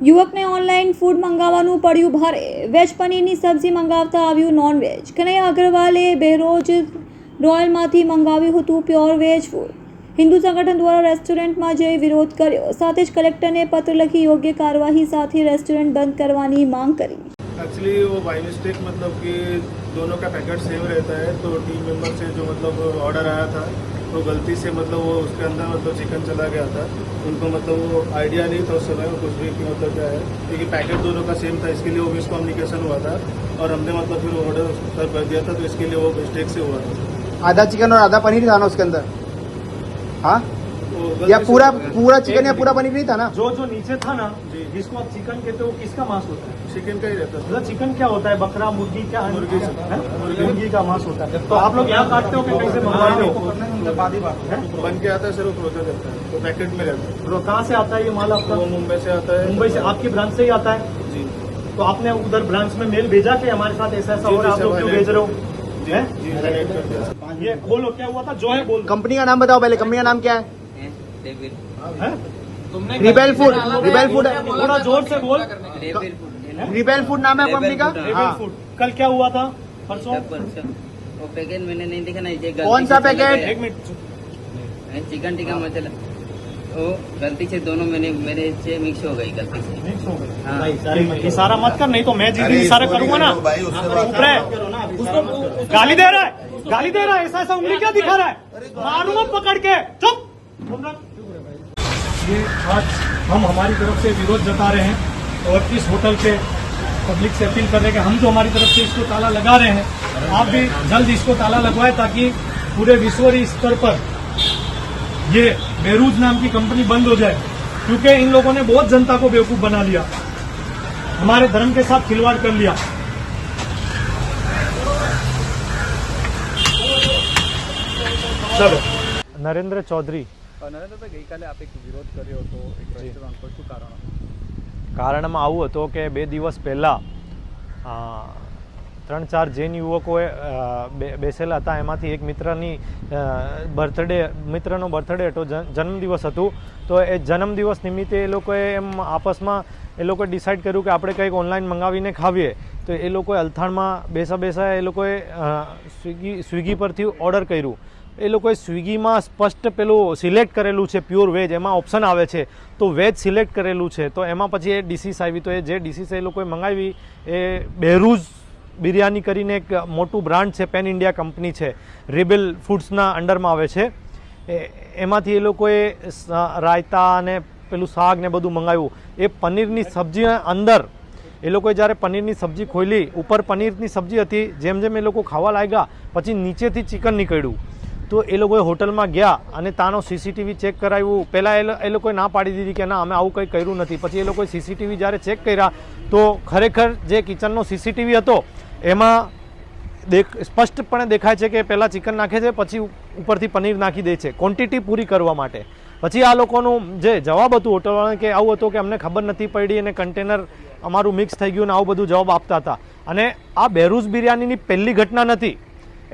યુવકને online food મંગાવવાનું પડ્યું ભારે. વેજ પનીરની સબ્જી મંગાવતા આવ્યું નોનવેજ. કનૈયા અગ્રવાલે બેરોજ રોયલમાંથી મંગાવ્યું હતું પ્યોર વેજ ફૂડ. હિન્દુ સંગઠન દ્વારા રેસ્ટોરન્ટમાં જઈ વિરોધ કર્યો. સાથે જ કલેક્ટરને પત્ર લખી યોગ્ય કાર્યવાહી સાથે રેસ્ટોરન્ટ બંધ કરવાની માંગ કરી. एक्चुअली वो बाई मिस्टेक मतलब कि दोनों का पैकेट सेम रहता है, तो टीम मेंबर से जो मतलब ऑर्डर आया था तो गलती से मतलब वो उसके अंदर मतलब चिकन चला गया था. उनको मतलब वो आइडिया नहीं था उस समय कुछ भी कि मतलब क्या है, क्योंकि पैकेट दोनों का सेम था, इसके लिए वो मिसकम्युनिकेशन हुआ था और हमने मतलब फिर ऑर्डर कर दिया था, तो इसके लिए वो मिस्टेक से हुआ था. आधा चिकन और आधा पनीर था ना उसके अंदर? हाँ, वो या गलती से पूरा हो गया. पूरा चिकन या पूरा पनीर नहीं था ना? जो नीचे था ना, जी. जिसको आप चिकन कहते हो, किसका मांस होता है? चिकन का ही रहता था. मतलब चिकन क्या होता है? बकरा, मुर्गी, क्या है? मुर्गी से. है? मुर्गी का मांस होता है. तो आप लोग यहाँ काटते हो कि कहीं से मंगवाते हो? बन के आता है सर, वो फ्रोजन रहता है, तो पैकेट में रहता है. तो कहाँ से आता है ये माल आपका? वो मुंबई से आता है. मुंबई से आपकी ब्रांच से ही आता है? जी तो आपने उधर ब्रांच में मेल भेजा कि हमारे साथ ऐसा ऐसा हो रहा है, आप लोग क्यों भेज रहे हो? जी हैं? जी हाईलाइट कर दिया. ये बोलो क्या हुआ था, जो है बोलो. कंपनी का नाम बताओ पहले, कंपनी का नाम क्या है? हैं? Rebel food. रिबेल फूड है, थोड़ा जोर से बोल. रिबेल फूड नाम है कंपनी का? रेबेल हाँ. फूड. कल क्या हुआ था? परसों? वो पैकेट मैंने नहीं देखा ना, ये गलती कौन सा से चला पैकेट? गया। एक मिनट. चिकन टिक्का मसाला वो गलती से दोनों मेरे से मिक्स हो गई गलती से। मिक्स हो गई. हाँ। इशारा मत कर, नहीं तो मैं जिस दिन इशारा करूंगा ना, चुप रहे. उसको गाली दे रहा है, गाली दे रहा है, ऐसा ऐसा उंगली क्या दिखा रहा है? मारूंगा पकड़ के. चुप. ये आज हम हमारी तरफ से विरोध जता रहे हैं और इस होटल पे पब्लिक से अपील कर रहे हैं कि हम जो हमारी तरफ से इसको ताला लगा रहे हैं, आप भी जल्द इसको ताला लगवाए ताकि पूरे विश्वरी स्तर पर ये बेरूज नाम की कंपनी बंद हो जाए, क्योंकि इन लोगों ने बहुत जनता को बेवकूफ बना लिया, हमारे धर्म के साथ खिलवाड़ कर लिया. चलो. नरेंद्र चौधरी. નરેન્દ્રભાઈ, ગઈકાલે આપે વિરોધ કર્યો હતો એક રેસ્ટોરન્ટ પર, શું કારણ હતું? કારણમાં આવું હતું કે 2 દિવસ પહેલાં 3-4 જૈન યુવકોએ બેસેલા હતા. એમાંથી એક મિત્રનો બર્થડે હતો, જન્મદિવસ હતું. તો એ જન્મદિવસ નિમિત્તે એ લોકોએ એમ આપસમાં એ લોકોએ ડિસાઇડ કર્યું કે આપણે કંઈક ઓનલાઈન મંગાવીને ખાવીએ. તો એ લોકોએ અલથાણમાં બેસા એ લોકોએ સ્વિગી પરથી ઓર્ડર કર્યું. એ લોકોએ સ્વિગીમાં સ્પષ્ટ પેલું સિલેક્ટ કરેલું છે પ્યોર વેજ, એમાં ઓપ્શન આવે છે, તો વેજ સિલેક્ટ કરેલું છે. તો એમાં પછી એ ડિશિસ આવી, તો એ જે ડિશિસ એ લોકોએ મંગાવી એ બેરૂઝ બિરયાની કરીને એક મોટું બ્રાન્ડ છે, પેન ઇન્ડિયા કંપની છે, રેબેલ ફૂડ્સના અંડરમાં આવે છે. એમાંથી એ લોકોએ રાયતા અને પેલું શાક ને બધું મંગાવ્યું. એ પનીરની સબ્જીના અંદર એ લોકોએ જ્યારે પનીરની સબ્જી ખોલી, ઉપર પનીરની સબ્જી હતી, જેમ જેમ એ લોકો ખાવા લાગ્યા પછી નીચેથી ચિકન નીકળ્યું. તો એ લોકોએ હોટલમાં ગયા અને તાનો સીસીટીવી ચેક કરાવ્યું. પહેલાં એ લોકોએ ના પાડી દીધી કે ના અમે આવું કંઈ કર્યું નથી. પછી એ લોકોએ સીસીટીવી જ્યારે ચેક કર્યા તો ખરેખર જે કિચનનો સીસીટીવી હતો એમાં સ્પષ્ટપણે દેખાય છે કે પહેલાં ચિકન નાખે છે, પછી ઉપરથી પનીર નાખી દે છે ક્વોન્ટિટી પૂરી કરવા માટે. પછી આ લોકોનું જે જવાબ હતું હોટલવાળાને કે આવું હતું કે અમને ખબર નથી પડી અને કન્ટેનર અમારું મિક્સ થઈ ગયું ને આવું બધું જવાબ આપતા હતા. અને આ બેરૂઝ બિરયાનીની પહેલી ઘટના નથી,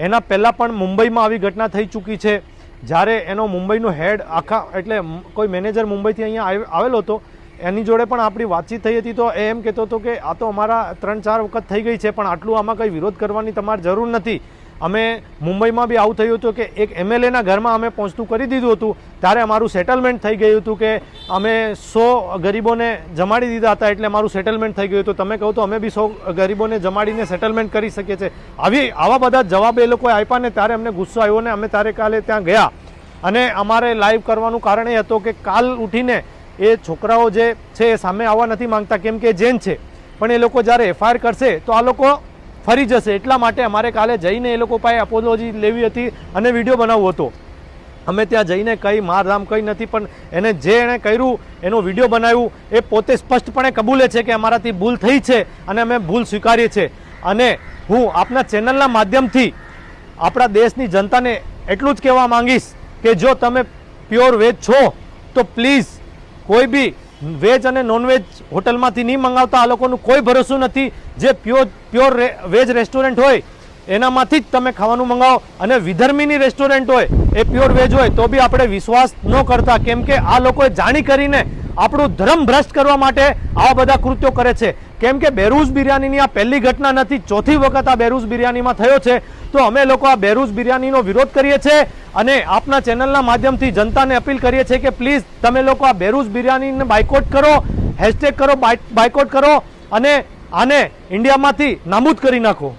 એના પહેલાં પણ મુંબઈમાં આવી ઘટના થઈ ચૂકી છે. જ્યારે એનો મુંબઈનો હેડ આખા એટલે કોઈ મેનેજર મુંબઈથી અહીંયા આવેલો હતો, એની જોડે પણ આપણી વાતચીત થઈ હતી. તો એ એમ કહેતો હતો કે આ તો અમારા 3-4 વખત થઈ ગઈ છે, પણ આટલું આમાં કંઈ વિરોધ કરવાની તમારે જરૂર નથી. અમે મુંબઈમાં બી આવું થયું હતું કે એક MLAના ઘરમાં અમે પહોંચતું કરી દીધું હતું, ત્યારે અમારું સેટલમેન્ટ થઈ ગયું હતું કે અમે 100 ગરીબોને જમાડી દીધા હતા, એટલે અમારું સેટલમેન્ટ થઈ ગયું હતું. તમે કહો તો અમે બી 100 ગરીબોને જમાડીને સેટલમેન્ટ કરી શકીએ છીએ. આવા બધા જવાબ એ લોકોએ આપ્યા ને ત્યારે અમને ગુસ્સો આવ્યો ને અમે ત્યારે કાલે ત્યાં ગયા. અને અમારે લાઈવ કરવાનું કારણ એ હતું કે કાલ ઉઠીને એ છોકરાઓ જે છે એ સામે આવવા નથી માંગતા, કેમ કે જૈન છે, પણ એ લોકો જ્યારે FIR કરશે તો આ લોકો ફરી જશે. એટલા માટે અમારે કાલે જઈને એ લોકો પાસે એપોલોજી લેવી હતી અને વિડીયો બનાવવો હતો. અમે ત્યાં જઈને કંઈ મારધામ કંઈ નથી, પણ એણે કર્યું એનો વિડીયો બનાવ્યું. એ પોતે સ્પષ્ટપણે કબૂલે છે કે અમારાથી ભૂલ થઈ છે અને અમે ભૂલ સ્વીકારીએ છીએ. અને હું આપના ચેનલના માધ્યમથી આપણા દેશની જનતાને એટલું જ કહેવા માંગીશ કે જો તમે પ્યોર વેજ છો તો પ્લીઝ કોઈ બી વેજ અને નોનવેજ હોટલમાંથી નહીં મંગાવતા. આ લોકોનું કોઈ ભરોસું નથી. જે પ્યોર વેજ રેસ્ટોરન્ટ હોય એનામાંથી જ તમે ખાવાનું મંગાવો. અને વિધર્મીની રેસ્ટોરન્ટ હોય એ પ્યોર વેજ હોય તો બી આપણે વિશ્વાસ ન કરતા, કેમ કે આ લોકોએ જાણી કરીને આપણું ધર્મ ભ્રષ્ટ કરવા માટે આવા બધા કૃત્યો કરે છે. કેમ કે બેરૂઝ બિરયાનીની આ પહેલી ઘટના નથી, ચોથી વખત આ બેરૂઝ બિરયાનીમાં થયો છે. તો અમે લોકો આ બેરૂઝ બિરયાનીનો વિરોધ કરીએ છીએ અને આપના ચેનલના માધ્યમથી જનતાને અપીલ કરીએ છીએ કે પ્લીઝ તમે લોકો આ બેરૂઝ બિરયાનીને બાયકોટ કરો, હેશટેગ કરો, બાયકોટ કરો અને આને ઇન્ડિયામાંથી નાબૂદ કરી નાખો.